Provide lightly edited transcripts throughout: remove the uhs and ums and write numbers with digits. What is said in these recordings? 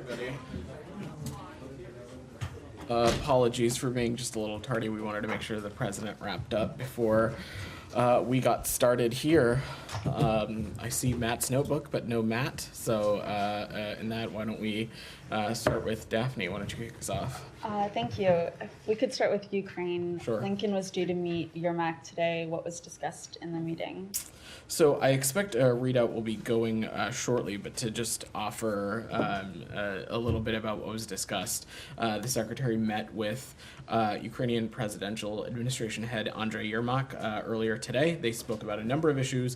everybody. Apologies for being just a little tardy. We wanted to make sure the president wrapped up before we got started here. I see Matt's notebook, but no Matt. So in that, why don't we start with Daphne? Why don't you kick us off? Thank you. If we could start with Ukraine. Sure. Lincoln was due to meet Yermak today. What was discussed in the meeting? So I expect a readout will be going shortly, but to just offer a little bit about what was discussed, the secretary met with Ukrainian presidential administration head Andrei Yermak earlier today. They spoke about a number of issues,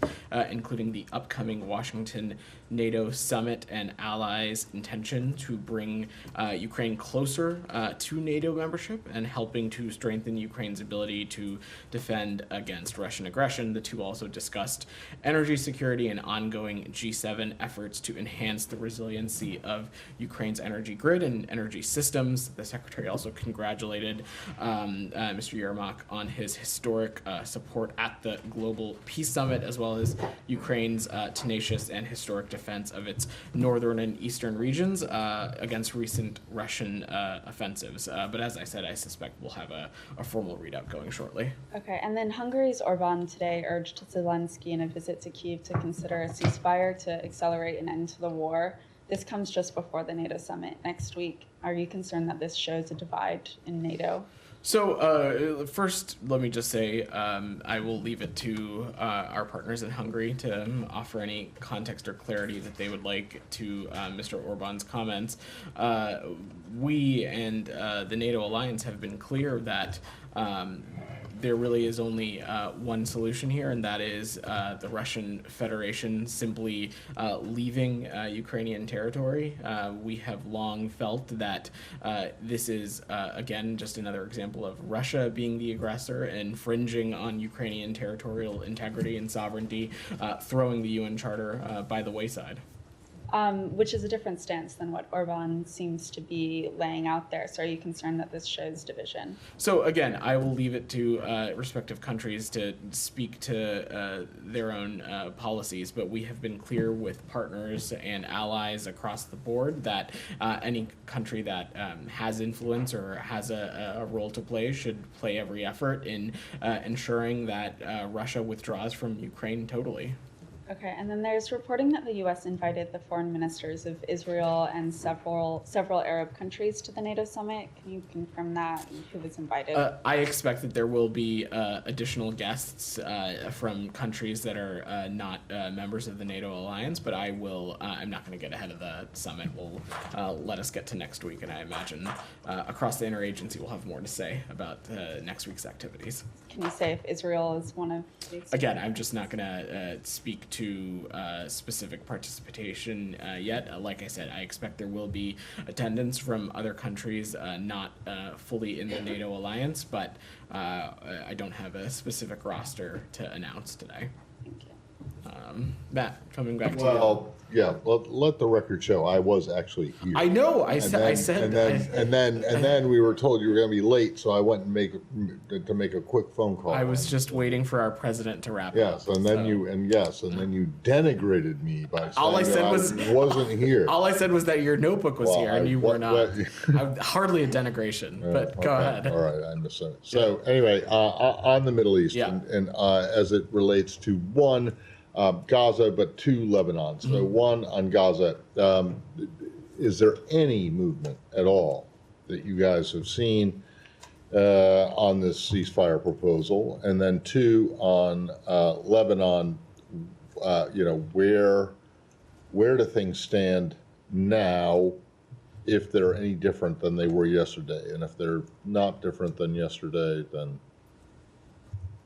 including the upcoming Washington NATO summit and allies' intention to bring Ukraine closer to NATO membership and helping to strengthen Ukraine's ability to defend against Russian aggression. The two also discussed energy security and ongoing G7 efforts to enhance the resiliency of Ukraine's energy grid and energy systems. The secretary also congratulated Mr. Yermak on his historic support at the Global Peace Summit, as well as Ukraine's tenacious and historic defense of its northern and eastern regions against recent Russian offensives. But as I said, I suspect we'll have a formal readout going shortly. Okay, and then Hungary's Orban today urged Zelensky in a visit to Kyiv to consider a ceasefire to accelerate an end to the war. This comes just before the NATO summit next week. Are you concerned that this shows a divide in NATO? So first, let me just say I will leave it to our partners in Hungary to offer any context or clarity that they would like to Mr. Orban's comments. We and the NATO alliance have been clear that there really is only one solution here, and that is the Russian Federation simply leaving Ukrainian territory. We have long felt that this is, again, just another example of Russia being the aggressor, infringing on Ukrainian territorial integrity and sovereignty, throwing the UN Charter by the wayside. Which is a different stance than what Orban seems to be laying out there. So are you concerned that this shows division? So again, I will leave it to respective countries to speak to their own policies, but we have been clear with partners and allies across the board that any country that has influence or has a role to play should play every effort in ensuring that Russia withdraws from Ukraine totally. Okay, and then there's reporting that the U.S. invited the foreign ministers of Israel and several Arab countries to the NATO summit. Can you confirm that and who was invited? I expect that there will be additional guests from countries that are not members of the NATO alliance, but I'm not going to get ahead of the summit. We'll let us get to next week, and I imagine across the interagency we'll have more to say about next week's activities. Can you say if Israel is one of these? Again, I'm just not going to speak to specific participation yet. Like I said, I expect there will be attendance from other countries not fully in the NATO alliance, but I don't have a specific roster to announce today. Thank you. Matt, coming back to you. Well, yeah. Let the record show I was actually here. I know. I And then we were told you were going to be late, so I went and make a quick phone call. I was just waiting for our president to wrap up. Yes, and then you denigrated me by saying All I said that was I wasn't here. All I said was that your notebook was here and you were not. Well, Hardly a denigration, but go ahead. All right, I understand. So anyway, on the Middle East and as it relates to one, Gaza, but two, Lebanon. So one on Gaza, is there any movement at all that you guys have seen on this ceasefire proposal? And then two, on Lebanon, where do things stand now, if they're any different than they were yesterday? And if they're not different than yesterday, then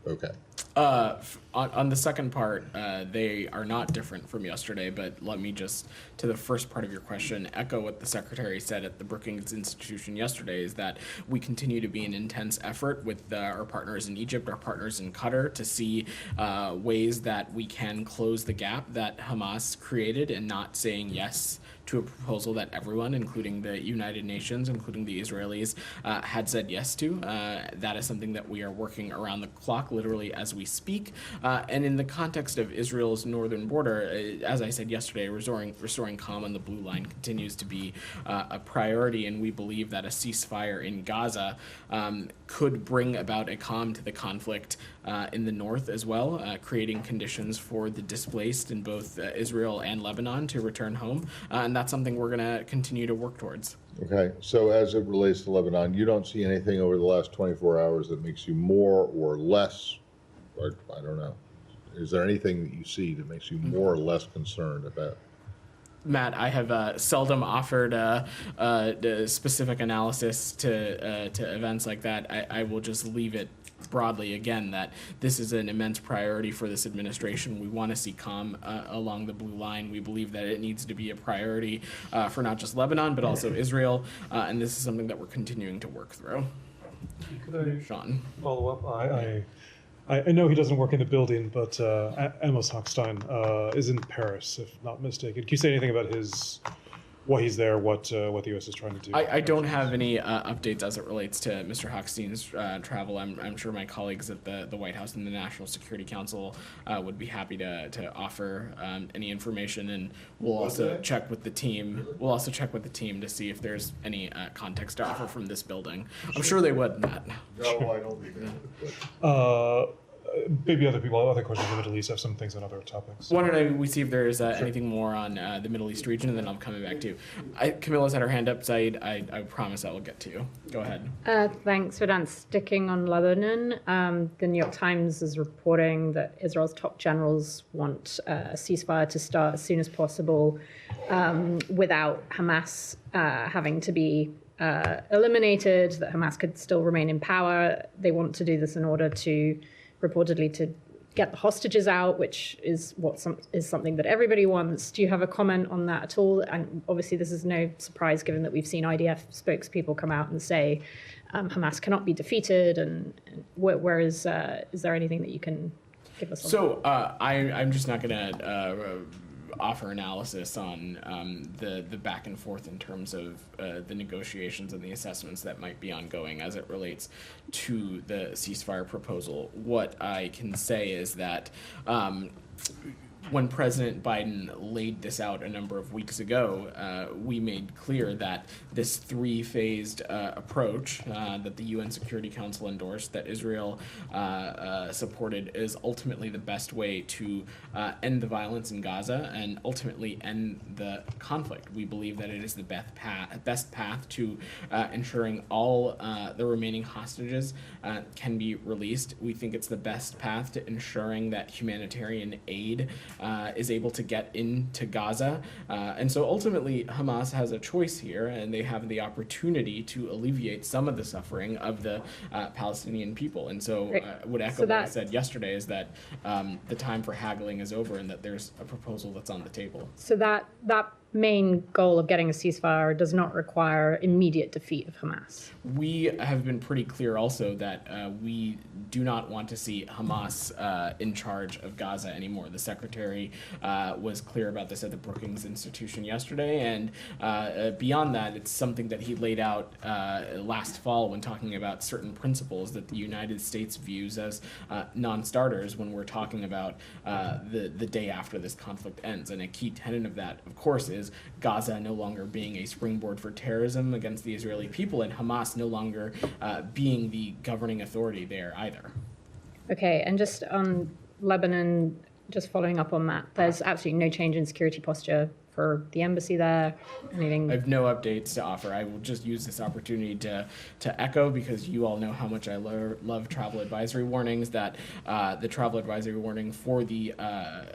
okay. On the second part, they are not different from yesterday, but let me just, to the first part of your question, echo what the Secretary said at the Brookings Institution yesterday, is that we continue to be in intense effort with our partners in Egypt, our partners in Qatar, to see ways that we can close the gap that Hamas created in not saying yes to to a proposal that everyone, including the United Nations, including the Israelis, had said yes to. That is something that we are working around the clock, literally as we speak. And in the context of Israel's northern border, as I said yesterday, restoring calm on the blue line continues to be a priority, and we believe that a ceasefire in Gaza could bring about a calm to the conflict in the north as well, creating conditions for the displaced in both Israel and Lebanon to return home. And that's something we're going to continue to work towards. Okay, so as it relates to Lebanon, you don't see anything over the last 24 hours that makes you more or less, or I don't know, is there anything that you see that makes you more or less concerned about? Matt, I have seldom offered specific analysis to events like that. I will just leave it broadly again that this is an immense priority for this administration. We want to see calm along the blue line. We believe that it needs to be a priority for not just Lebanon but also Israel, and this is something that we're continuing to work through. Could I Sean, follow up? I know he doesn't work in the building, but Amos Hochstein is in Paris, if not mistaken. Can you say anything about why he's there, what the U.S. is trying to do? I don't have any updates as it relates to Mr. Hochstein's travel. I'm sure my colleagues at the White House and the National Security Council would be happy to offer any information, and we'll also check with the team. We'll also check with the team to see if there's any context to offer from this building. I'm sure they would, Matt. No, I don't think that. Maybe other questions in the Middle East have some things on other topics. Why don't we see if there's anything more on the Middle East region, and then I'm coming back to you. Camilla's had her hand up, Saeed. I promise I will get to you. Go ahead. Thanks, Vedant. Sticking on Lebanon, the New York Times is reporting that Israel's top generals want a ceasefire to start as soon as possible without Hamas having to be eliminated, that Hamas could still remain in power. They want to do this in order to reportedly to get the hostages out, which is is something that everybody wants. Do you have a comment on that at all? And obviously this is no surprise given that we've seen IDF spokespeople come out and say Hamas cannot be defeated. And where is there anything that you can give us on that? I'm just not going to offer analysis on the back and forth in terms of the negotiations and the assessments that might be ongoing as it relates to the ceasefire proposal. What I can say is that when President Biden laid this out a number of weeks ago, we made clear that this three-phased approach that the UN Security Council endorsed, that Israel supported, is ultimately the best way to end the violence in Gaza and ultimately end the conflict. We believe that it is the best path to ensuring all the remaining hostages can be released. We think it's the best path to ensuring that humanitarian aid is able to get into Gaza. And so ultimately, Hamas has a choice here, and they have the opportunity to alleviate some of the suffering of the Palestinian people. And so I would echo what I said yesterday, is that the time for haggling is over and that there's a proposal that's on the table. So that main goal of getting a ceasefire does not require immediate defeat of Hamas. We have been pretty clear also that we do not want to see Hamas in charge of Gaza anymore. The secretary was clear about this at the Brookings Institution yesterday, and beyond that, it's something that he laid out last fall when talking about certain principles that the United States views as non-starters when we're talking about the day after this conflict ends. And a key tenet of that, of course, is Gaza no longer being a springboard for terrorism against the Israeli people, and Hamas no longer being the governing authority there either. Okay, and just on Lebanon, just following up on that, there's absolutely no change in security posture for the embassy there? Anything? I have no updates to offer. I will just use this opportunity to echo, because you all know how much I love travel advisory warnings, that the travel advisory warning for the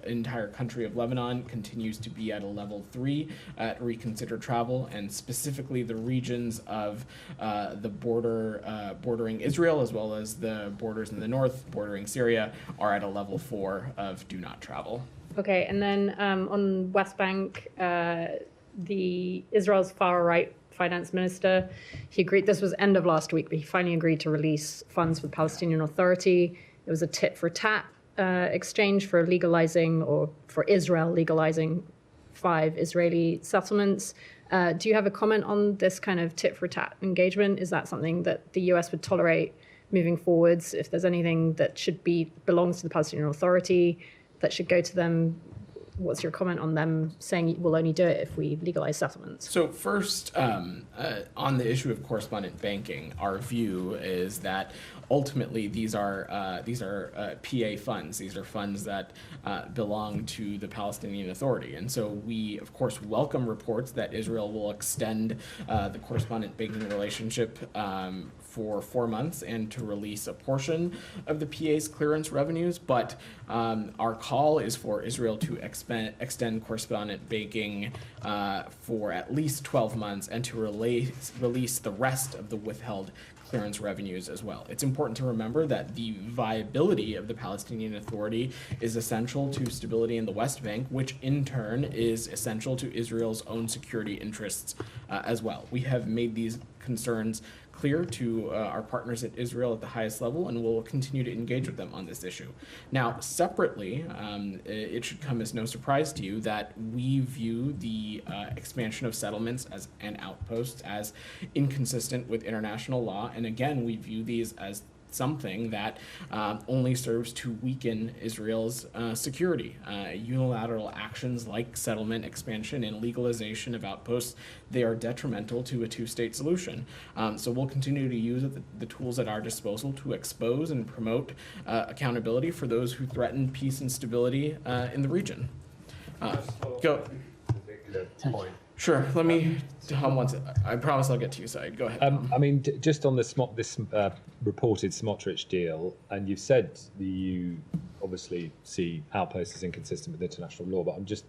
entire country of Lebanon continues to be at a level 3 at reconsider travel, and specifically the regions of the border bordering Israel, as well as the borders in the north bordering Syria, are at a level 4 of do not travel. Okay, and then on West Bank, the Israel's far-right finance minister, he agreed, this was end of last week, but he finally agreed to release funds for the Palestinian Authority. It was a tit-for-tat exchange for legalizing, or for Israel legalizing 5 Israeli settlements. Do you have a comment on this kind of tit-for-tat engagement? Is that something that the US would tolerate moving forwards? If there's anything that belongs to the Palestinian Authority that should go to them, what's your comment on them saying we'll only do it if we legalize settlements? So first, on the issue of correspondent banking, our view is that ultimately these are PA funds. These are funds that belong to the Palestinian Authority, and so we, of course, welcome reports that Israel will extend the correspondent banking relationship for 4 months and to release a portion of the PA's clearance revenues. But our call is for Israel to extend correspondent banking for at least 12 months and to release the rest of the withheld clearance revenues as well. It's important to remember that the viability of the Palestinian Authority is essential to stability in the West Bank, which in turn is essential to Israel's own security interests as well. We have made these concerns clear to our partners at Israel at the highest level, and we'll continue to engage with them on this issue. Now, separately, it should come as no surprise to you that we view the expansion of settlements and outposts as inconsistent with international law, and again, we view these as something that only serves to weaken Israel's security. Unilateral actions like settlement expansion and legalization of outposts, they are detrimental to a two-state solution. So we'll continue to use the tools at our disposal to expose and promote accountability for those who threaten peace and stability in the region. Go. Sure. Let me. I promise I'll get to you, Said. Go ahead. I mean, just on this reported Smotrich deal, and you've said that you obviously see outposts as inconsistent with international law, but I'm just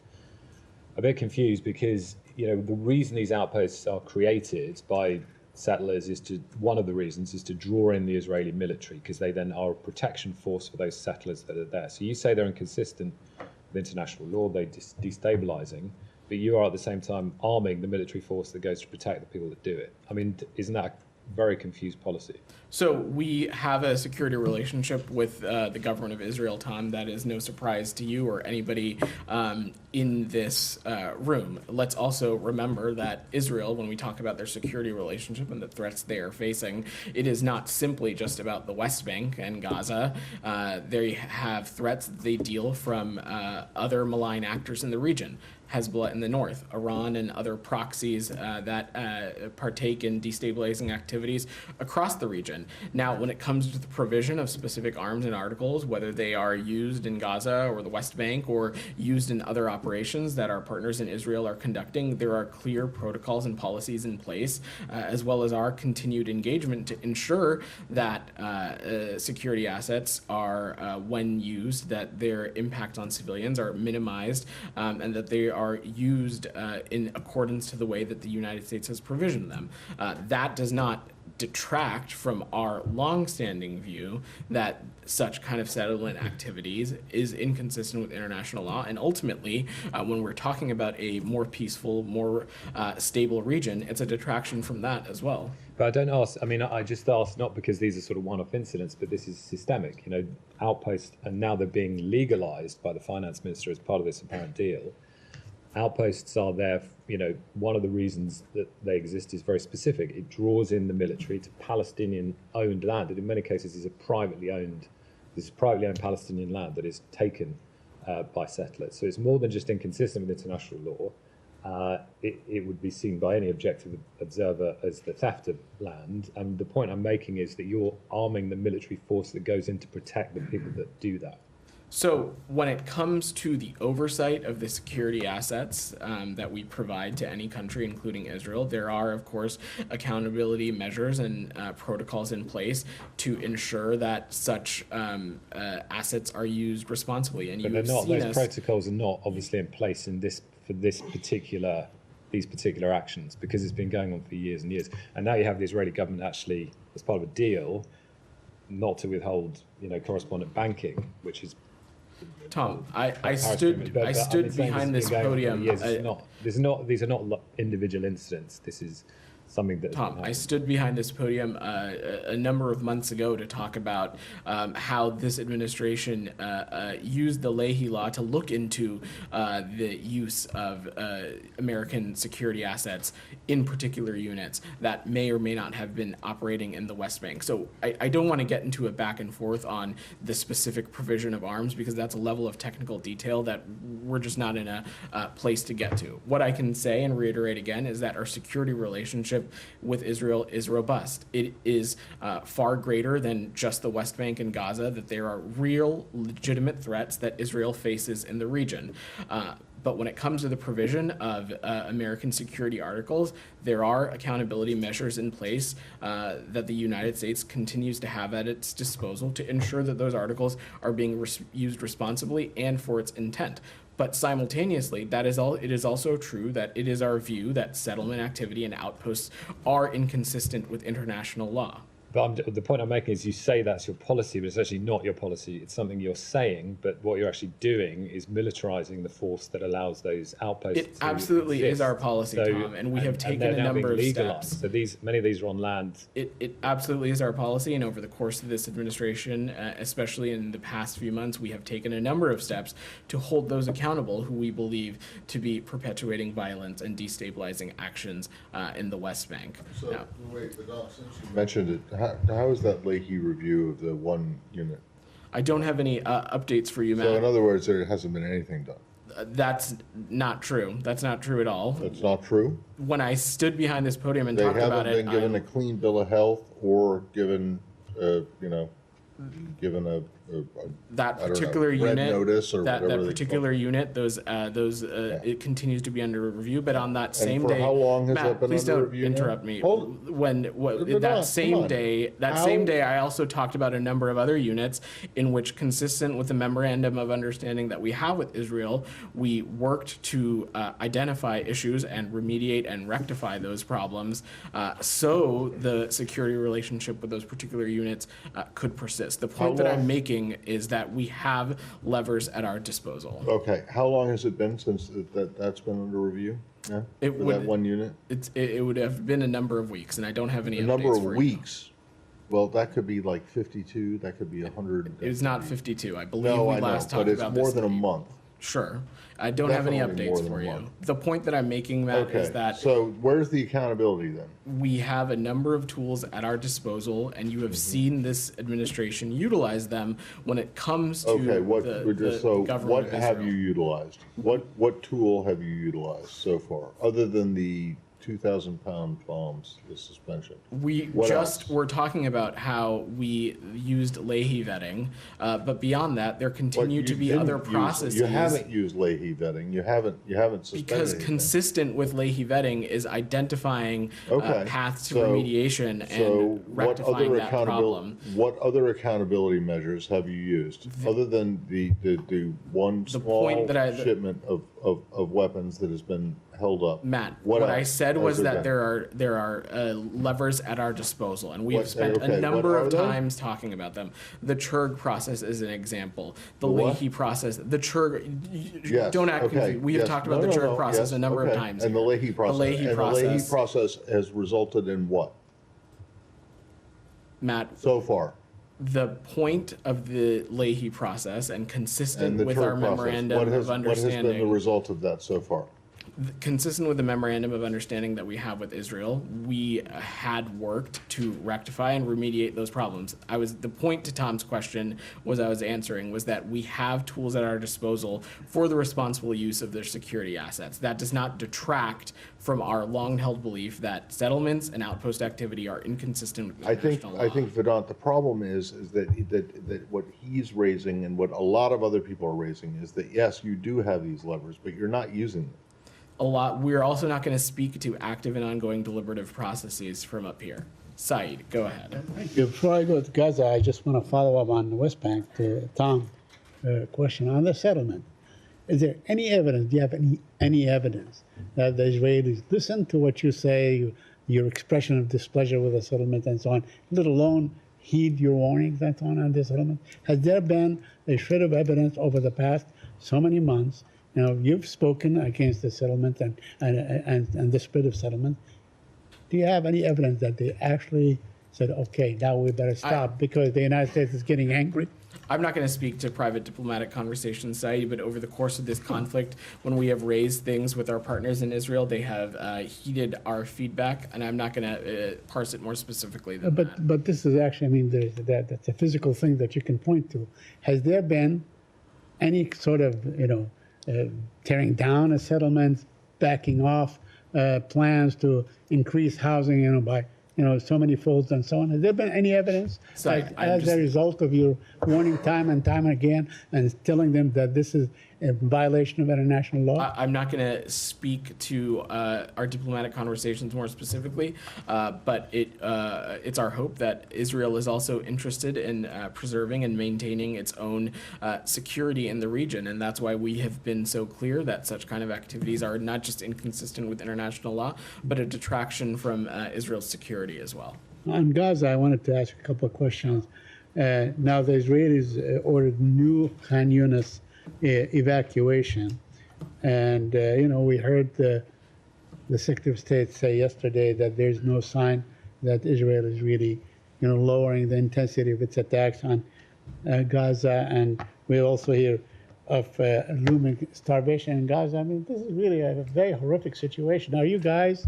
a bit confused because the reason these outposts are created by settlers one of the reasons is to draw in the Israeli military, because they then are a protection force for those settlers that are there. So you say they're inconsistent with international law, they're destabilizing, but you are at the same time arming the military force that goes to protect the people that do it. I mean, isn't that a very confused policy? So we have a security relationship with the government of Israel, Tom. That is no surprise to you or anybody in this room. Let's also remember that Israel, when we talk about their security relationship and the threats they are facing, it is not simply just about the West Bank and Gaza. They have threats that they deal from other malign actors in the region. Hezbollah in the north, Iran and other proxies that partake in destabilizing activities across the region. Now, when it comes to the provision of specific arms and articles, whether they are used in Gaza or the West Bank or used in other operations that our partners in Israel are conducting, there are clear protocols and policies in place, as well as our continued engagement to ensure that security assets are, when used, that their impact on civilians are minimized and that they are used in accordance to the way that the United States has provisioned them. That does not detract from our long-standing view that such kind of settlement activities is inconsistent with international law, and ultimately, when we're talking about a more peaceful, more stable region, it's a detraction from that as well. But I don't ask, I just ask not because these are sort of one-off incidents, but this is systemic. Outposts, and now they're being legalized by the finance minister as part of this apparent deal. Outposts are there, one of the reasons that they exist is very specific. It draws in the military to Palestinian-owned land, and in many cases is privately owned Palestinian land that is taken by settlers. So it's more than just inconsistent with international law. It would be seen by any objective observer as the theft of land. And the point I'm making is that you're arming the military force that goes in to protect the people that do that. So when it comes to the oversight of the security assets that we provide to any country, including Israel, there are, of course, accountability measures and protocols in place to ensure that such assets are used responsibly. And but they're not; those protocols are not obviously in place for these particular actions, because it's been going on for years and years. And now you have the Israeli government actually, as part of a deal, not to withhold, correspondent banking, which is. Tom, I stood behind this podium. These are not individual incidents. This is something that Tom, I stood behind this podium a number of months ago to talk about how this administration used the Leahy Law to look into the use of American security assets in particular units that may or may not have been operating in the West Bank. So I don't want to get into a back and forth on the specific provision of arms, because that's a level of technical detail that we're just not in a place to get to. What I can say and reiterate again is that our security relationship with Israel is robust. It is far greater than just the West Bank and Gaza, that there are real legitimate threats that Israel faces in the region. But when it comes to the provision of American security articles, there are accountability measures in place that the United States continues to have at its disposal to ensure that those articles are being used responsibly and for its intent. But simultaneously, it is also true that it is our view that settlement activity and outposts are inconsistent with international law. But the point I'm making is you say that's your policy, but it's actually not your policy. It's something you're saying, but what you're actually doing is militarizing the force that allows those outposts It absolutely is our policy, Tom, and we have taken a number of steps. So many of these are on land. It absolutely is our policy, and over the course of this administration, especially in the past few months, we have taken a number of steps to hold those accountable who we believe to be perpetuating violence and destabilizing actions in the West Bank. So, Now, wait, but since you mentioned it, how is that Leahy review of the one unit? I don't have any updates for you, Matt. So in other words, there hasn't been anything done. That's not true. That's not true at all. That's not true? When I stood behind this podium and They talked about haven't it, been given a clean bill of health or given, given a that I don't know, particular red unit, notice or that whatever they particular unit, it continues to be under review. But on that same for day, how long has Matt, that been please under don't review now? interrupt me. Vedant, That come same on. day, How- same day, I also talked about a number of other units in which, consistent with the memorandum of understanding that we have with Israel, we worked to identify issues and remediate and rectify those problems, so the security relationship with those particular units could persist. The point that I'm making is that we have levers at our disposal. Okay, how long has it been since that's been under review? Yeah, It for would- that one unit? It would have been a number of weeks, and I don't have any A updates number of for you. weeks. Well, that could be like 52, that could be 100. It was not 52. I believe No, we I know, last talked but it's about more this. than a month. Sure. I don't have any Definitely more updates than for a you. month. The point that I'm making, Matt, Okay, is that so where's the accountability then? we have a number of tools at our disposal, and you have seen this administration utilize them when it comes to Okay, the government what of have Israel. you utilized? What tool have you utilized so far, other than the 2,000-pound bombs, the suspension? We What just else? were talking about how we used Leahy vetting, but beyond that, there But continue you to be didn't other use- processes. You haven't used Leahy vetting. You haven't suspended Because anything. consistent with Leahy vetting is identifying Okay, paths to so- remediation So and rectifying that problem. what other accountability measures have you used, other than the one The small point that shipment of weapons that has been held up? Matt, What what I else said has was there that been? there are levers at our disposal, and we have What- spent okay, a what number are of they? times talking about them. The Churg process is an example. The The what? Leahy process, the Churg. Yes, Don't act okay, confused. We have yes. talked about No, the no, Churg no, process yes, a number of okay. times. And the here. Leahy process. The Leahy and process. the Leahy process has resulted in what Matt, so far? the point of the Leahy process, and And consistent the with Turk our process. memorandum What of has been the understanding. result of that so far? Consistent with the memorandum of understanding that we have with Israel, we had worked to rectify and remediate those problems. The point to Tom's question I was answering was that we have tools at our disposal for the responsible use of their security assets. That does not detract from our long-held belief that settlements and outpost activity are inconsistent with international law. I think Vedant, the problem is that what he's raising and what a lot of other people are raising is that yes, you do have these levers, but you're not using them. We're also not going to speak to active and ongoing deliberative processes from up here. Saeed, go ahead. Thank you. Before I go to Gaza, I just want to follow up on the West Bank to Tom question on the settlement. Is there any evidence, do you have any evidence that the Israelis listen to what you say, your expression of displeasure with the settlement and so on, let alone heed your warnings and so on this settlement? Has there been a shred of evidence over the past so many months? Now, you've spoken against the settlement and the spirit of settlement. do you have any evidence that they actually said, okay, now we better stop because the United States is getting angry? I'm not going to speak to private diplomatic conversations, Saeed, but over the course of this conflict, when we have raised things with our partners in Israel, they have heeded our feedback, and I'm not going to parse it more specifically than that. But this is actually, I mean, that's a physical thing that you can point to. Has there been any sort of, tearing down a settlement, backing off plans to increase housing, by so many folds and so on? Has there been any evidence as a result of your warning time and time again and telling them that this is a violation of international law? I'm not going to speak to our diplomatic conversations more specifically, but it's our hope that Israel is also interested in preserving and maintaining its own security in the region, and that's why we have been so clear that such kind of activities are not just inconsistent with international law, but a detraction from Israel's security as well. On Gaza, I wanted to ask a couple of questions. Now, the Israelis ordered new Khan Yunis evacuation, and we heard the Secretary of State say yesterday that there's no sign that Israel is really lowering the intensity of its attacks on Gaza, and we also hear of looming starvation in Gaza. I mean, this is really a very horrific situation. Are you guys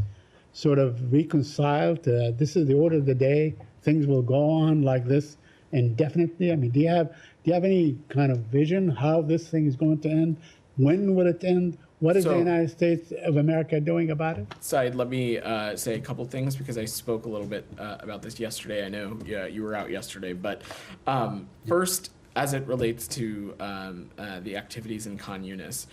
sort of reconciled? This is the order of the day. Things will go on like this indefinitely. I mean, do you have any kind of vision how this thing is going to end? When will it end? What is the United States of America doing about it? Saeed, let me say a couple things because I spoke a little bit about this yesterday. I know you were out yesterday, but first, as it relates to the activities in Khan Yunis,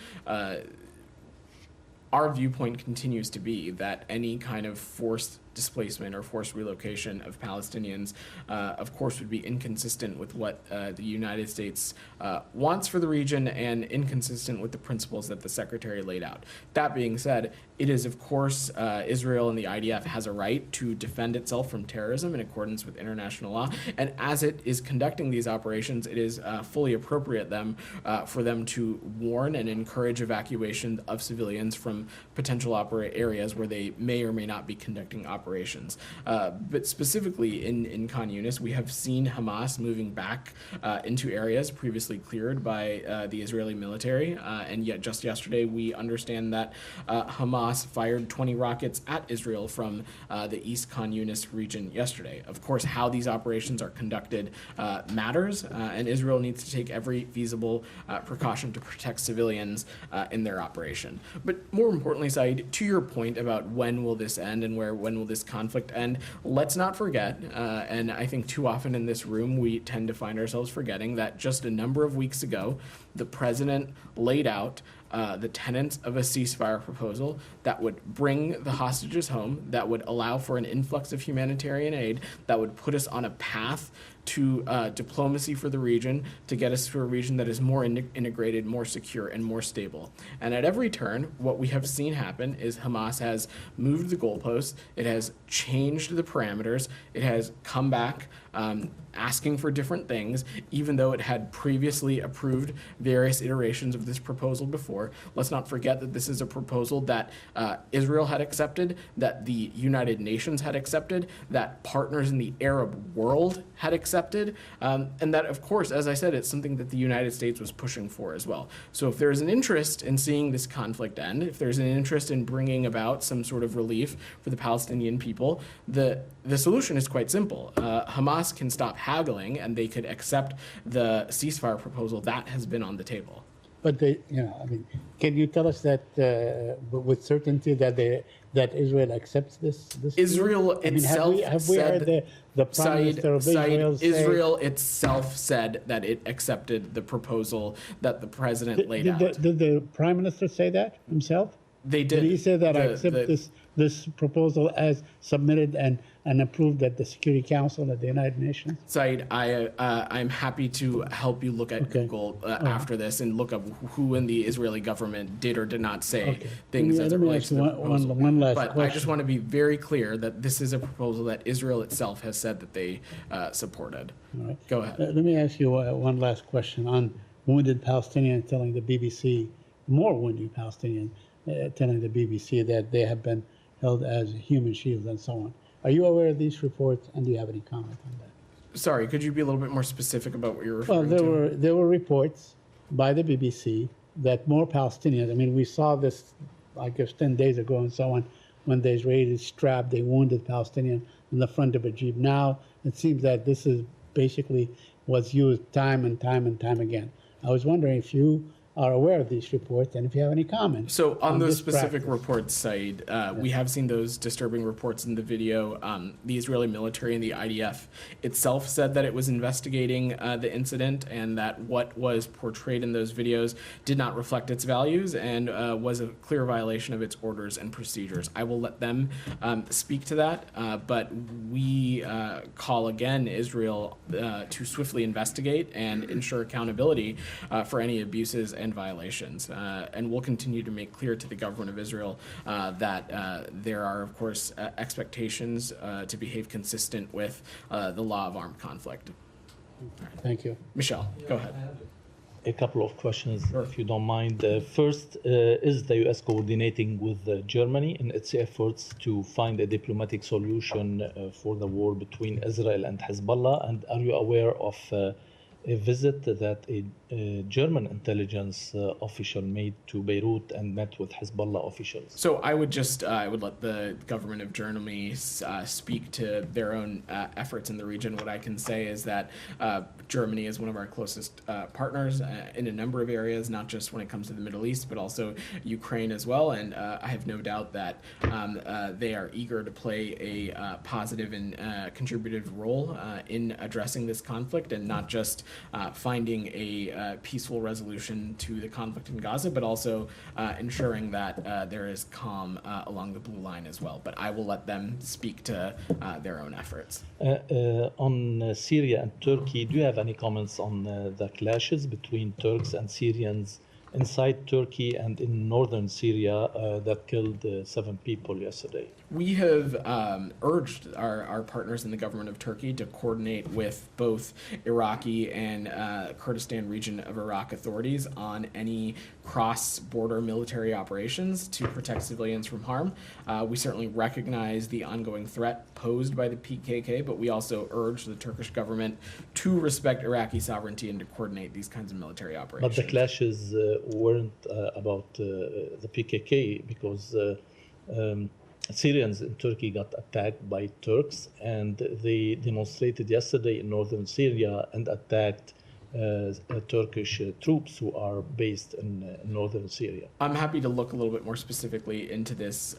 our viewpoint continues to be that any kind of forced displacement or forced relocation of Palestinians, of course, would be inconsistent with what the United States wants for the region and inconsistent with the principles that the Secretary laid out. That being said, it is, of course, Israel and the IDF has a right to defend itself from terrorism in accordance with international law. And as it is conducting these operations, it is fully appropriate for them to warn and encourage evacuation of civilians from potential areas where they may or may not be conducting operations. But specifically in Khan Yunis, we have seen Hamas moving back into areas previously cleared by the Israeli military. And yet just yesterday, we understand that Hamas fired 20 rockets at Israel from the East Khan Yunis region yesterday. Of course, how these operations are conducted matters, and Israel needs to take every feasible precaution to protect civilians in their operation. But more importantly, Saeed, to your point about when will this end and when will this conflict end, let's not forget, and I think too often in this room we tend to find ourselves forgetting that just a number of weeks ago, the president laid out the tenets of a ceasefire proposal that would bring the hostages home, that would allow for an influx of humanitarian aid, that would put us on a path to diplomacy for the region, to get us to a region that is more integrated, more secure, and more stable. And at every turn, what we have seen happen is Hamas has moved the goalposts, it has changed the parameters, it has come back asking for different things, even though it had previously approved various iterations of this proposal before. Let's not forget that this is a proposal that Israel had accepted, that the United Nations had accepted, that partners in the Arab world had accepted, and that, of course, as I said, it's something that the United States was pushing for as well. So if there's an interest in seeing this conflict end, if there's an interest in bringing about some sort of relief for the Palestinian people, the solution is quite simple. Hamas can stop haggling and they could accept the ceasefire proposal that has been on the table. But can you tell us that with certainty that Israel accepts this? Israel itself have we heard the Prime Minister of Israel say? Israel itself said that it accepted the proposal that the president laid out. Did the Prime Minister say that himself? They did. Did he say that I accept this proposal as submitted and approved at the Security Council at the United Nations? Saeed, I'm happy to help you look at Google after this and look up who in the Israeli government did or did not say things as it relates to the proposal. One last but question. I just want to be very clear that this is a proposal that Israel itself has said that they supported. All right. Go ahead. Let me ask you one last question on wounded Palestinians telling the BBC, more wounded Palestinians telling the BBC that they have been held as human shields and so on. Are you aware of these reports, and do you have any comment on that? Sorry, could you be a little bit more specific about what you're Well, referring to? there were reports by the BBC that more Palestinians, I mean, we saw this, I guess, 10 days ago and so on, when the Israelis strapped a wounded Palestinian in the front of a Jeep. Now, it seems that this is basically was used time and time and time again. I was wondering if you are aware of these reports and if you have any comments. So on those this specific practice. reports, Said, we have seen those disturbing reports in the video. The Israeli military and the IDF itself said that it was investigating the incident and that what was portrayed in those videos did not reflect its values and was a clear violation of its orders and procedures. I will let them speak to that, but we call again Israel to swiftly investigate and ensure accountability for any abuses and violations. And we'll continue to make clear to the government of Israel that there are, of course, expectations to behave consistent with the law of armed conflict. Thank you. Michelle, go ahead. A couple of questions, if you don't mind. First, is the U.S. coordinating with Germany in its efforts to find a diplomatic solution for the war between Israel and Hezbollah? And are you aware of a visit that a German intelligence official made to Beirut and met with Hezbollah officials? So I would just I would let the government of Germany speak to their own efforts in the region. What I can say is that Germany is one of our closest partners in a number of areas, not just when it comes to the Middle East, but also Ukraine as well. And I have no doubt that they are eager to play a positive and contributive role in addressing this conflict and not just finding a peaceful resolution to the conflict in Gaza, but also ensuring that there is calm along the blue line as well. But I will let them speak to their own efforts. On Syria and Turkey, do you have any comments on the clashes between Turks and Syrians inside Turkey and in northern Syria that killed 7 people yesterday? We have urged our partners in the government of Turkey to coordinate with both Iraqi and Kurdistan region of Iraq authorities on any cross-border military operations to protect civilians from harm. We certainly recognize the ongoing threat posed by the PKK, but we also urge the Turkish government to respect Iraqi sovereignty and to coordinate these kinds of military operations. But the clashes weren't about the PKK because Syrians in Turkey got attacked by Turks, and they demonstrated yesterday in northern Syria and attacked Turkish troops who are based in northern Syria. I'm happy to look a little bit more specifically into this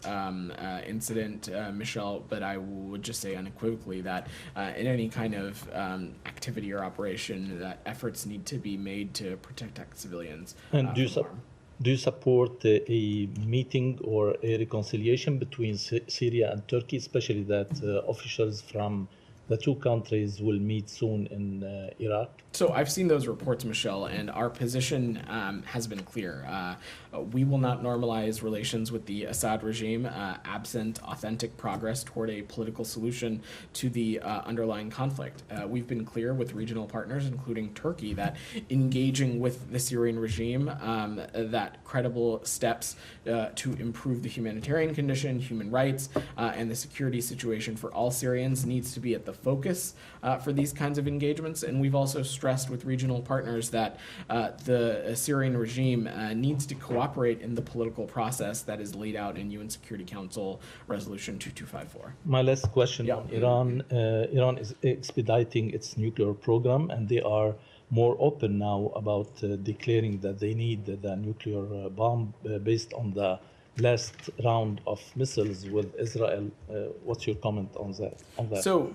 incident, Michelle, but I would just say unequivocally that in any kind of activity or operation, that efforts need to be made to protect civilians. And do you support a meeting or a reconciliation between Syria and Turkey, especially that officials from the two countries will meet soon in Iraq? So I've seen those reports, Michelle, and our position has been clear. We will not normalize relations with the Assad regime absent authentic progress toward a political solution to the underlying conflict. We've been clear with regional partners, including Turkey, that engaging with the Syrian regime, that credible steps to improve the humanitarian condition, human rights, and the security situation for all Syrians needs to be at the focus for these kinds of engagements. And we've also stressed with regional partners that the Syrian regime needs to cooperate in the political process that is laid out in UN Security Council Resolution 2254. My last question on Iran. Iran is expediting its nuclear program, and they are more open now about declaring that they need the nuclear bomb based on the last round of missiles with Israel. What's your comment on that? So,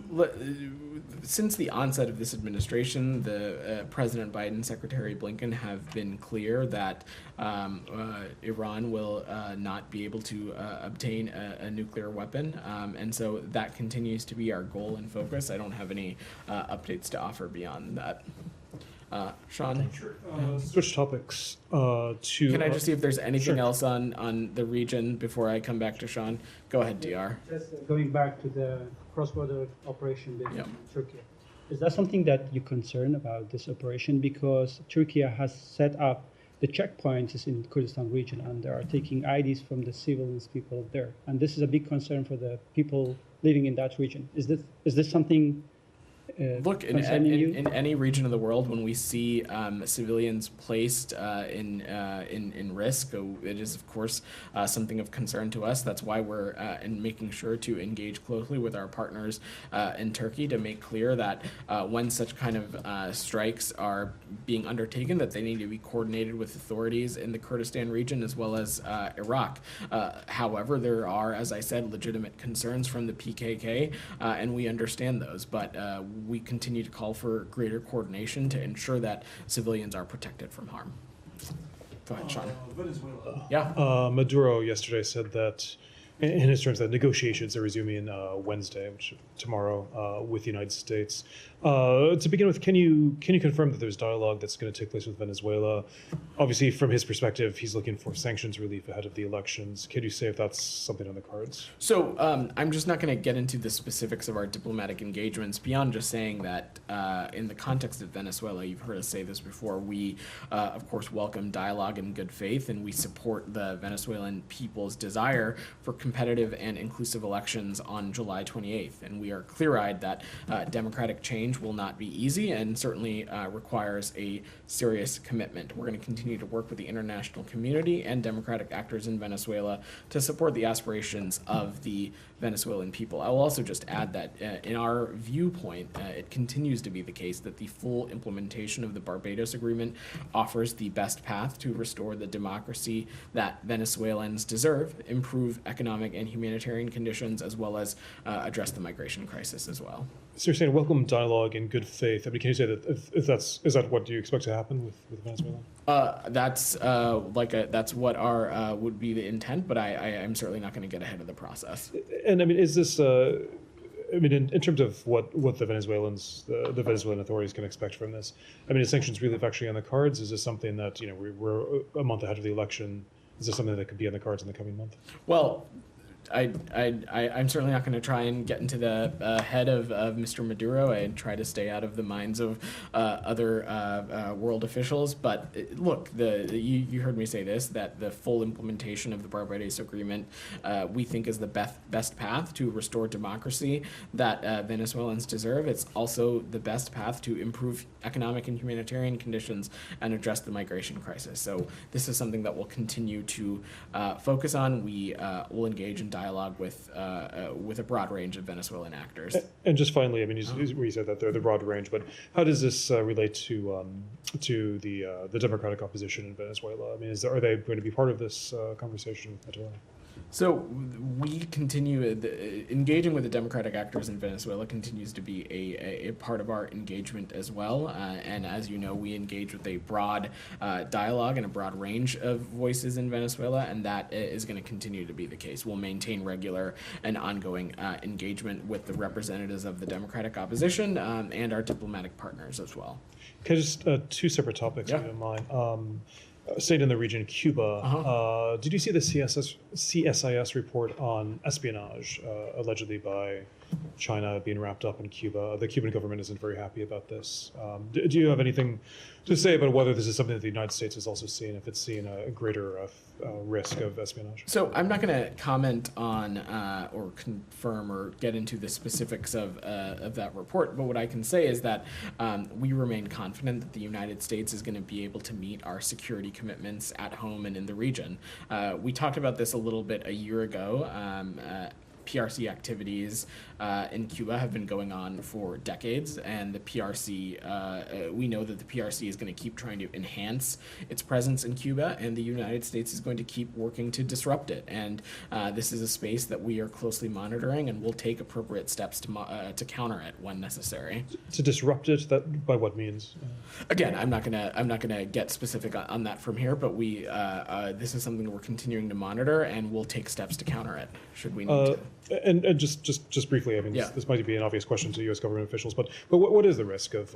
since the onset of this administration, the President Biden, Secretary Blinken have been clear that Iran will not be able to obtain a nuclear weapon, and so that continues to be our goal and focus. I don't have any updates to offer beyond that. Sean? Switch topics to... Can I just see if there's anything else on the region before I come back to Sean? Go ahead, DR. Just going back to the cross-border operation with Yep. Turkey. Is that something that you're concerned about, this operation? Because Turkey has set up the checkpoint is in Kurdistan region, and they are taking IDs from the civilians people there. And this is a big concern for the people living in that region. Is this something Look, in any region of the world, when we see civilians placed in risk, it is of course something of concern to us. That's why we're in making sure to engage closely with our partners in Turkey to make clear that when such kind of strikes are being undertaken, that they need to be coordinated with authorities in the Kurdistan region as well as Iraq. However, there are, as I said, legitimate concerns from the PKK, and we understand those, but we continue to call for greater coordination to ensure that civilians are protected from harm. Go ahead, Sean. Venezuela. Yeah. Maduro yesterday said that, in his terms, that negotiations are resuming Wednesday, which tomorrow, with the United States. To begin with, can you confirm that there's dialogue that's going to take place with Venezuela? Obviously, from his perspective, he's looking for sanctions relief ahead of the elections. Can you say if that's something on the cards? So I'm just not going to get into the specifics of our diplomatic engagements beyond just saying that in the context of Venezuela, you've heard us say this before, we, of course, welcome dialogue in good faith, and we support the Venezuelan people's desire for competitive and inclusive elections on July 28th. And we are clear-eyed that democratic change will not be easy and certainly requires a serious commitment. We're going to continue to work with the international community and democratic actors in Venezuela to support the aspirations of the Venezuelan people. I will also just add that in our viewpoint, it continues to be the case that the full implementation of the Barbados Agreement offers the best path to restore the democracy that Venezuelans deserve, improve economic and humanitarian conditions, as well as address the migration crisis as well. So you're saying welcome dialogue in good faith. I mean, can you say that if is that what you expect to happen with Venezuela? That's what our would be the intent, but I'm certainly not going to get ahead of the process. And I mean, is this? I mean, in terms of what the Venezuelans, the Venezuelan authorities can expect from this, I mean, is sanctions relief actually on the cards? Is this something that we're a month ahead of the election? Is this something that could be on the cards in the coming month? Well, I'm certainly not going to try and get into the head of Mr. Maduro. I try to stay out of the minds of other world officials. But look, you heard me say this, that the full implementation of the Barbados Agreement we think is the best path to restore democracy that Venezuelans deserve. It's also the best path to improve economic and humanitarian conditions and address the migration crisis. So this is something that we'll continue to focus on. We will engage in dialogue with a broad range of Venezuelan actors. And just finally, I mean, you said that they're the broad range, but how does this relate to the democratic opposition in Venezuela? I mean, are they going to be part of this conversation at all? So we continue engaging with the democratic actors in Venezuela continues to be a part of our engagement as well. And as you know, we engage with a broad dialogue and a broad range of voices in Venezuela, and that is going to continue to be the case. We'll maintain regular and ongoing engagement with the representatives of the democratic opposition and our diplomatic partners as well. Okay, just two separate topics, if you don't mind. Staying in the region, Cuba. Did you see the CSIS report on espionage allegedly by China being wrapped up in Cuba? The Cuban government isn't very happy about this. Do you have anything to say about whether this is something that the United States is also seeing, if it's seeing a greater risk of espionage? So I'm not going to comment on or confirm or get into the specifics of that report, but what I can say is that we remain confident that the United States is going to be able to meet our security commitments at home and in the region. We talked about this a little bit a year ago. PRC activities in Cuba have been going on for decades, and the PRC, we know that the PRC is going to keep trying to enhance its presence in Cuba, and the United States is going to keep working to disrupt it. And this is a space that we are closely monitoring, and we'll take appropriate steps to counter it when necessary. To disrupt it, that by what means? Again, I'm not gonna get specific on that from here, but we this is something we're continuing to monitor, and we'll take steps to counter it should we need to. And just briefly, I mean, this might be an obvious question to U.S. government officials, but what is the risk of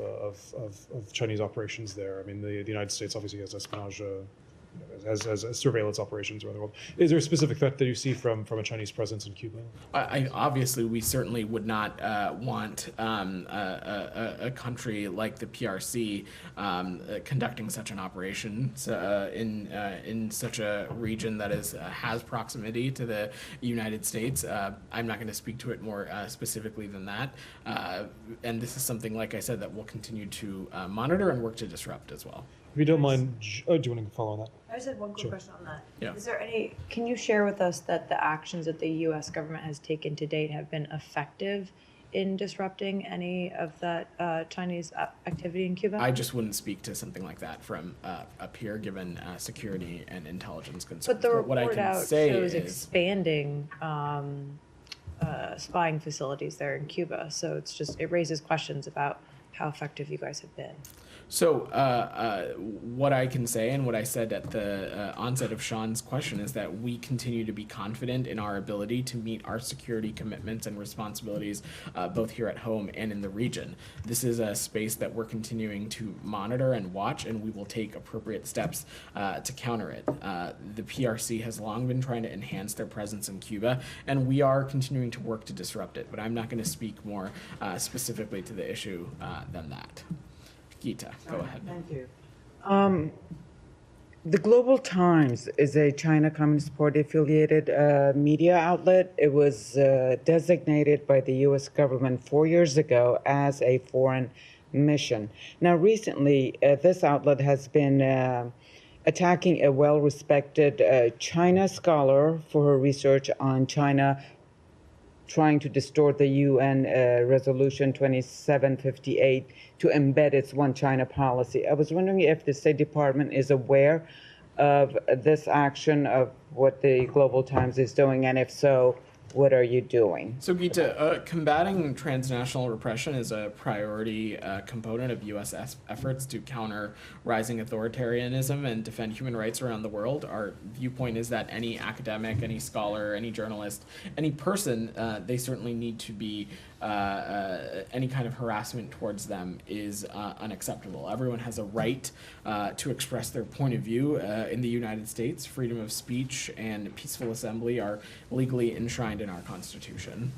Chinese operations there? I mean, the United States obviously has espionage as surveillance operations around the world. Is there a specific threat that you see from a Chinese presence in Cuba? Obviously, we certainly would not want a country like the PRC conducting such an operation in such a region that has proximity to the United States. I'm not going to speak to it more specifically than that. And this is something, like I said, that we'll continue to monitor and work to disrupt as well. If you don't mind, do you want to follow on that? I just had one quick question on that. Yeah. Is there can you share with us that the actions that the U.S. government has taken to date have been effective in disrupting any of that Chinese activity in Cuba? I just wouldn't speak to something like that from up here, given security and intelligence concerns. But the what I report can out say shows is expanding spying facilities there in Cuba. So it raises questions about how effective you guys have been. So what I can say and what I said at the onset of Sean's question is that we continue to be confident in our ability to meet our security commitments and responsibilities both here at home and in the region. This is a space that we're continuing to monitor and watch, and we will take appropriate steps to counter it. The PRC has long been trying to enhance their presence in Cuba, and we are continuing to work to disrupt it, but I'm not going to speak more specifically to the issue than that. Gita, go ahead. Thank you. The Global Times is a China Communist Party affiliated media outlet. It was designated by the U.S. government 4 years ago as a foreign mission. Now, recently, this outlet has been attacking a well-respected China scholar for her research on China trying to distort the UN Resolution 2758 to embed its one China policy. I was wondering if the State Department is aware of this action, of what the Global Times is doing, and if so, what are you doing? So, Gita, combating transnational repression is a priority component of U.S. efforts to counter rising authoritarianism and defend human rights around the world. Our viewpoint is that any academic, any scholar, any journalist, any person, they certainly need to be any kind of harassment towards them is unacceptable. Everyone has a right to express their point of view in the United States. Freedom of speech and peaceful assembly are legally enshrined in our Constitution.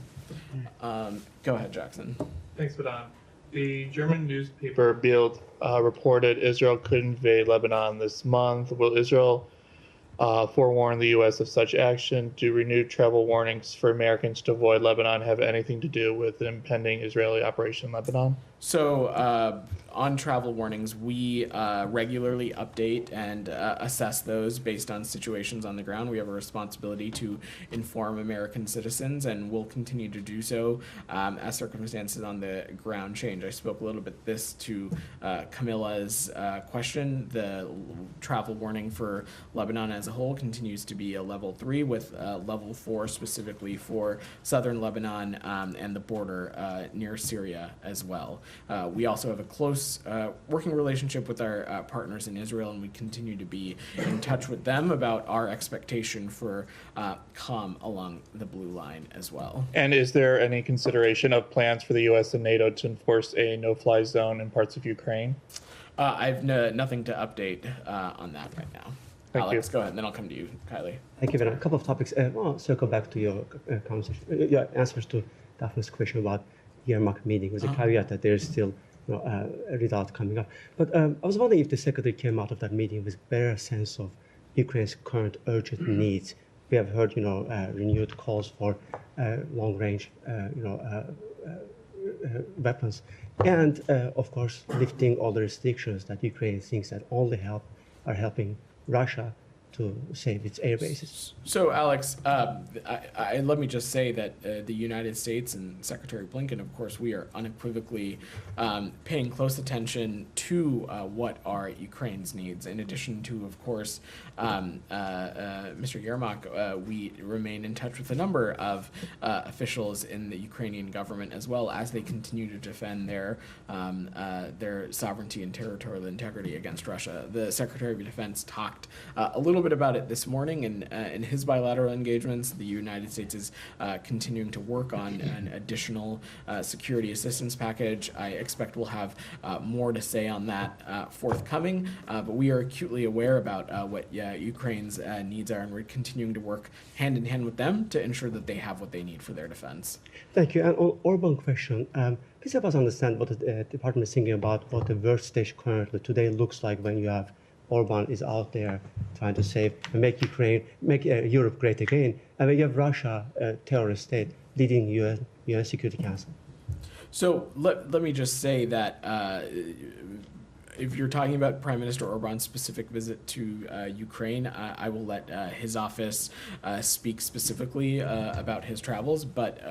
Go ahead, Jackson. Thanks, Vedant. The German newspaper Bild reported Israel could invade Lebanon this month. Will Israel forewarn the U.S. of such action? Do renewed travel warnings for Americans to avoid Lebanon have anything to do with an impending Israeli operation in Lebanon? So on travel warnings, we regularly update and assess those based on situations on the ground. We have a responsibility to inform American citizens, and we'll continue to do so as circumstances on the ground change. I spoke a little bit this to Camilla's question. The travel warning for Lebanon as a whole continues to be a level 3, with level 4 specifically for southern Lebanon and the border near Syria as well. We also have a close working relationship with our partners in Israel, and we continue to be in touch with them about our expectation for calm along the blue line as well. And is there any consideration of plans for the U.S. and NATO to enforce a no-fly zone in parts of Ukraine? I have nothing to update on that right now. Thank Alex, you. go ahead, and then I'll come to you, Kylie. Thank you, Vedant. A couple of topics. I'll circle back to your conversation, your answers to Daphne's question about earmark meeting, with a caveat that there's still a result coming up. But I was wondering if the secretary came out of that meeting with a better sense of Ukraine's current urgent needs. We have heard, renewed calls for long-range, weapons, and of course, lifting all the restrictions that Ukraine thinks that only are helping Russia to save its air bases. So, Alex, let me just say that the United States and Secretary Blinken, of course, we are unequivocally paying close attention to what are Ukraine's needs. In addition to, of course, Mr. Yermak, we remain in touch with a number of officials in the Ukrainian government, as well as they continue to defend their sovereignty and territorial integrity against Russia. The Secretary of Defense talked a little little bit about it this morning, and in his bilateral engagements, the United States is continuing to work on an additional security assistance package. I expect we'll have more to say on that forthcoming, but we are acutely aware about what Ukraine's needs are, and we're continuing to work hand in hand with them to ensure that they have what they need for their defense. Thank you. And Orban question. Please help us understand what the department is thinking about what the world stage currently today looks like when you have Orban is out there trying to save and make Europe great again, and when you have Russia, a terrorist state, leading UN Security Council. So let me just say that if you're talking about Prime Minister Orban's specific visit to Ukraine, I will let his office speak specifically about his travels, but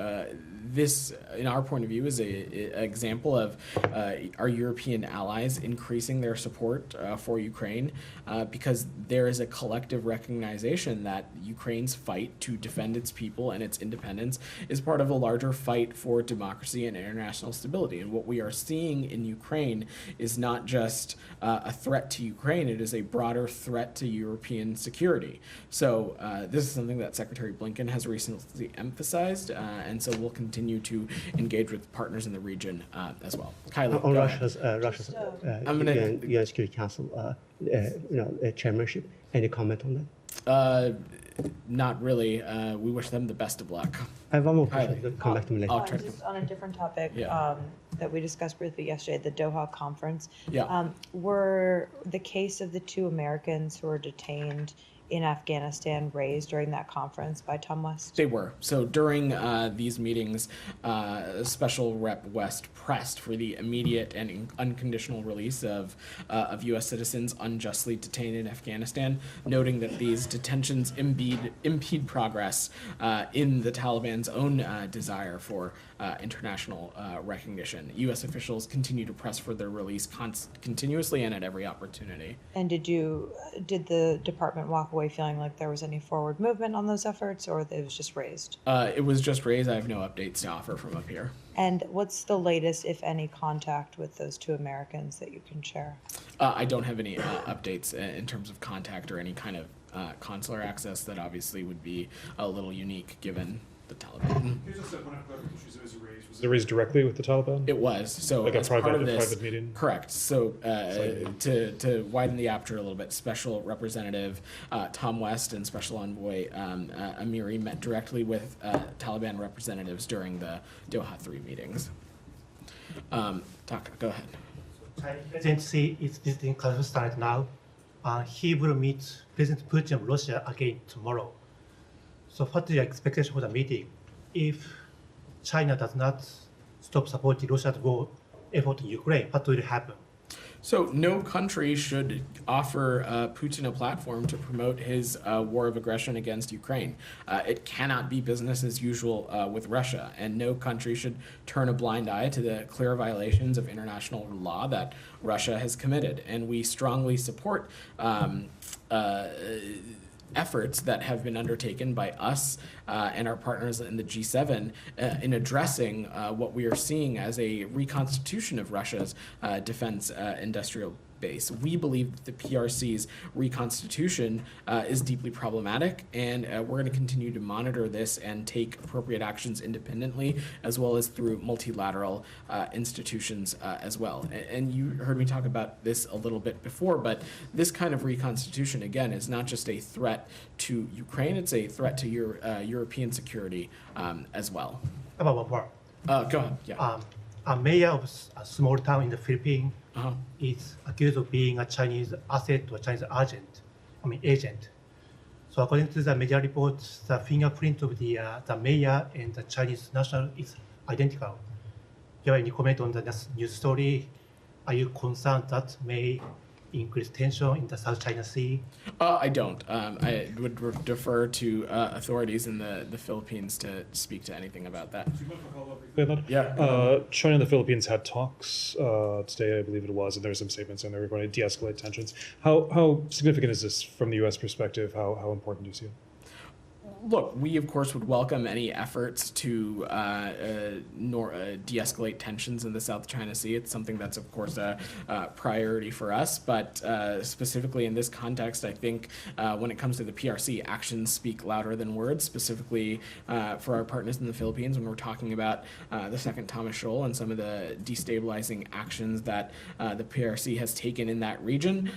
this, in our point of view, is an example of our European allies increasing their support for Ukraine because there is a collective recognition that Ukraine's fight to defend its people and its independence is part of a larger fight for democracy and international stability. And what we are seeing in Ukraine is not just a threat to Ukraine, it is a broader threat to European security. So this is something that Secretary Blinken has recently emphasized, and so we'll continue to engage with partners in the region as well. Kylie, on Russia's UN Security Council chairmanship. Any comment on that? Not really. We wish them the best of luck. I have one more question. Come back to me later. Just on a different topic that we discussed briefly yesterday, the Doha conference. Yeah. Were the case of the 2 Americans who were detained in Afghanistan raised during that conference by Tom West? They were. So during these meetings, Special Rep West pressed for the immediate and unconditional release of U.S. citizens unjustly detained in Afghanistan, noting that these detentions impede progress in the Taliban's own desire for international recognition. U.S. officials continue to press for their release continuously and at every opportunity. And did the department walk away feeling like there was any forward movement on those efforts, or it was just raised? It was just raised. I have no updates to offer from up here. And what's the latest, if any, contact with those 2 Americans that you can share? I don't have any updates in terms of contact or any kind of consular access. That obviously would be a little unique given the Taliban. Was it raised directly with the Taliban? It was. So like as part of this, private meeting? Correct. So to widen the aperture a little bit, Special Representative Tom West and Special Envoy Amiri met directly with Taliban representatives during the Doha 3 meetings. Taka, go ahead. Chinese presidency is visiting Kazakhstan right now. He will meet President Putin of Russia again tomorrow. So what is your expectation for the meeting? If China does not stop supporting Russia's war effort in Ukraine, what will happen? So no country should offer Putin a platform to promote his war of aggression against Ukraine. It cannot be business as usual with Russia, and no country should turn a blind eye to the clear violations of international law that Russia has committed. And we strongly support efforts that have been undertaken by us and our partners in the G7 in addressing what we are seeing as a reconstitution of Russia's defense industrial base. We believe that the PRC's reconstitution is deeply problematic, and we're going to continue to monitor this and take appropriate actions independently, as well as through multilateral institutions as well. And you heard me talk about this a little bit before, but this kind of reconstitution, again, is not just a threat to Ukraine, it's a threat to European security as well. About one more. Go ahead, yeah. A mayor of a small town in the Philippines is accused of being a Chinese asset or Chinese agent. So according to the media reports, the fingerprint of the mayor and the Chinese national is identical. Do you have any comment on the news story? Are you concerned that may increase tension in the South China Sea? I don't. I would defer to authorities in the Philippines to speak to anything about that. Yeah. China and the Philippines had talks today, I believe it was, and there were some statements and they were going to de-escalate tensions. How significant is this from the U.S. perspective? How important do you see it? Look, we of course would welcome any efforts to de-escalate tensions in the South China Sea. It's something that's of course a priority for us, but specifically in this context, I think when it comes to the PRC, actions speak louder than words, specifically for our partners in the Philippines when we're talking about the Second Thomas Shoal and some of the destabilizing actions that the PRC has taken in that region.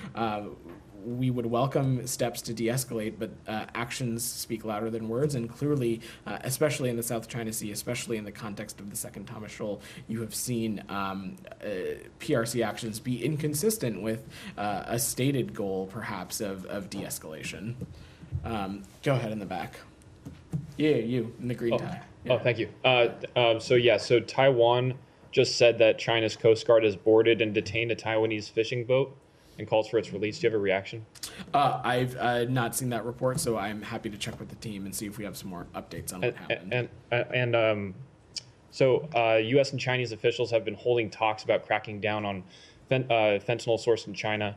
We would welcome steps to de-escalate, but actions speak louder than words, and clearly, especially in the South China Sea, especially in the context of the Second Thomas Shoal, you have seen PRC actions be inconsistent with a stated goal, perhaps, of de-escalation. Go ahead in the back. Yeah, you, in the green tie. Yeah. Oh, thank you. So Taiwan just said that China's Coast Guard has boarded and detained a Taiwanese fishing boat and calls for its release. Do you have a reaction? I've not seen that report, so I'm happy to check with the team and see if we have some more updates on what happened. U.S. and Chinese officials have been holding talks about cracking down on fentanyl sourced in China.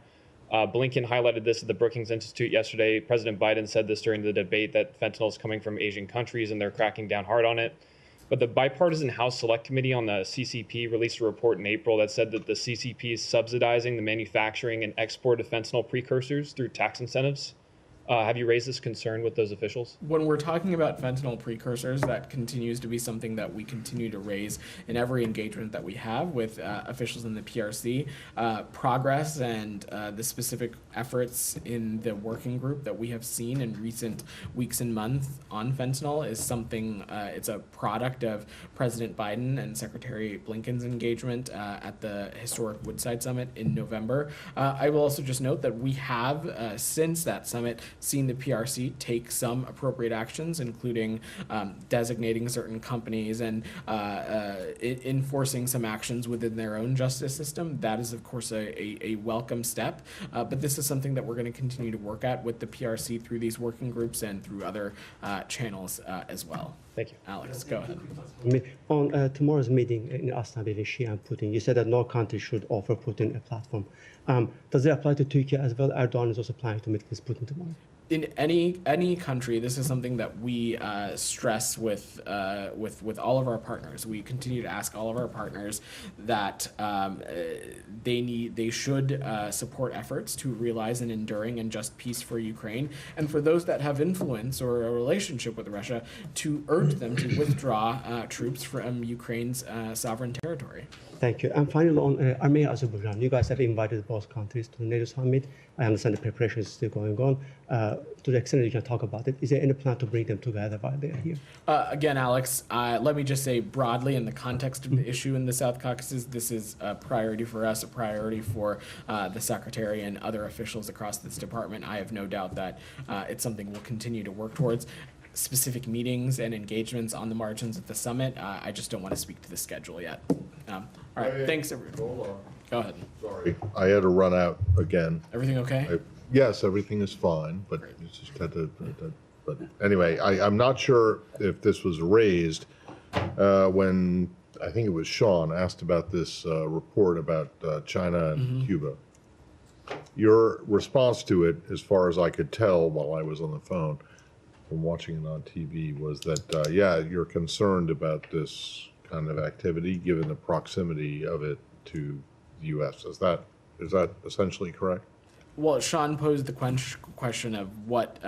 Blinken highlighted this at the Brookings Institute yesterday. President Biden said this during the debate that fentanyl is coming from Asian countries and they're cracking down hard on it. But the bipartisan House Select Committee on the CCP released a report in April that said that the CCP is subsidizing the manufacturing and export of fentanyl precursors through tax incentives. Have you raised this concern with those officials? When we're talking about fentanyl precursors, that continues to be something that we continue to raise in every engagement that we have with officials in the PRC. Progress and the specific efforts in the working group that we have seen in recent weeks and months on fentanyl is something, it's a product of President Biden and Secretary Blinken's engagement at the historic Woodside Summit in November. I will also just note that we have, since that summit, seen the PRC take some appropriate actions, including designating certain companies and enforcing some actions within their own justice system. That is, of course, a welcome step, but this is something that we're going to continue to work at with the PRC through these working groups and through other channels as well. Thank you. Alex, go ahead. On tomorrow's meeting in Astana between Xi and Putin, you said that no country should offer Putin a platform. Does it apply to Turkey as well? Erdogan is also planning to meet with Putin tomorrow. In any country, this is something that we stress with all of our partners. We continue to ask all of our partners that they should support efforts to realize an enduring and just peace for Ukraine, and for those that have influence or a relationship with Russia, to urge them to withdraw troops from Ukraine's sovereign territory. Thank you. And finally, on Armenia, Azerbaijan, you guys have invited both countries to the NATO summit. I understand the preparation is still going on. To the extent that you can talk about it, is there any plan to bring them together while they're here? Again, Alex, let me just say broadly in the context of the issue in the South Caucasus, this is a priority for us, a priority for the Secretary and other officials across this department. I have no doubt that it's something we'll continue to work towards. Specific meetings and engagements on the margins of the summit, I just don't want to speak to the schedule yet. All right, thanks everyone. Hold on. Go ahead. Sorry, I had to run out again. Everything okay? Yes, everything is fine, but you just had to. But anyway, I'm not sure if this was raised when I think it was Sean asked about this report about China and Cuba. Your response to it, as far as I could tell while I was on the phone from watching it on TV, was that yeah, you're concerned about this kind of activity given the proximity of it to the U.S. Is that essentially correct? Well, Sean posed the question of what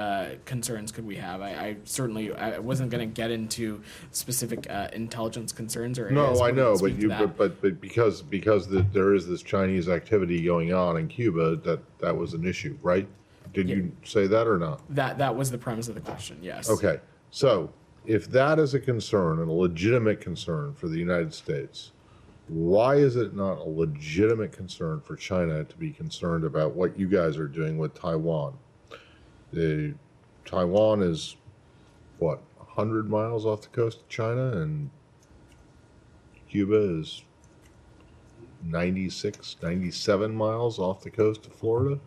concerns could we have. I certainly wasn't going to get into specific intelligence concerns or areas. No, I know, but because there is this Chinese activity going on in Cuba, that was an issue, right? Did you say that or not? That was the premise of the question. Yes. Okay, so if that is a concern and a legitimate concern for the United States, why is it not a legitimate concern for China to be concerned about what you guys are doing with Taiwan? Taiwan is, what, 100 miles off the coast of China, and Cuba is 96, 97 miles off the coast of Florida?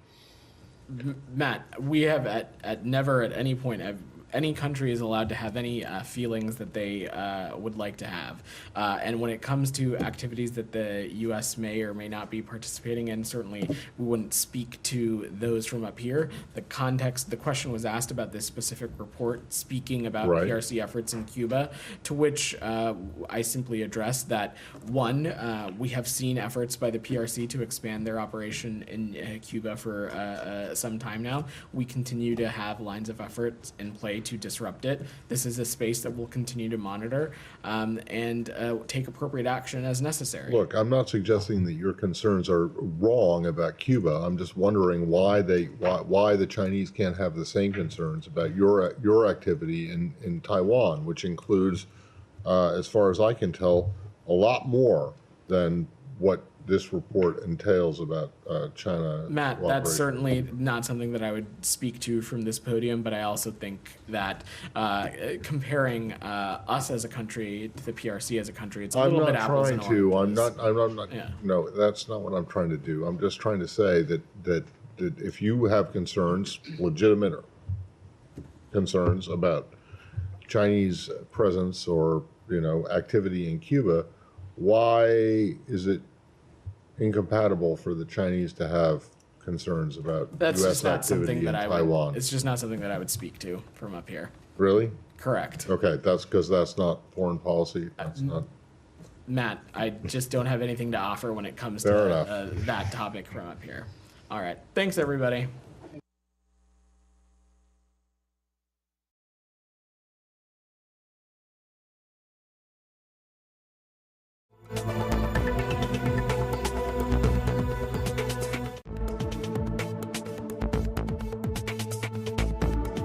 Matt, we have never at any point have any country is allowed to have any feelings that they would like to have. And when it comes to activities that the U.S. may or may not be participating in, certainly we wouldn't speak to those from up here. The context, the question was asked about this specific report speaking about Right. PRC efforts in Cuba, to which I simply addressed that, one, we have seen efforts by the PRC to expand their operation in Cuba for some time now. We continue to have lines of effort in play to disrupt it. This is a space that we'll continue to monitor and take appropriate action as necessary. Look, I'm not suggesting that your concerns are wrong about Cuba. I'm just wondering why the Chinese can't have the same concerns about your activity in Taiwan, which includes, as far as I can tell, a lot more than what this report entails about China. Matt, that's certainly not something that I would speak to from this podium, but I also think that comparing us as a country to the PRC as a country, it's a little bit apples and oranges. I'm not. Yeah. No, that's not what I'm trying to do. I'm just trying to say that if you have concerns, legitimate concerns about Chinese presence or activity in Cuba, why is it incompatible for the Chinese to have concerns about That's U.S. just not activity something in that Taiwan? it's just not something that I would speak to from up here. Really? Correct. Okay, that's because that's not foreign policy. That's not. Matt, I just don't have anything to offer when it comes Fair to enough. that topic from up here. All right. Thanks, everybody.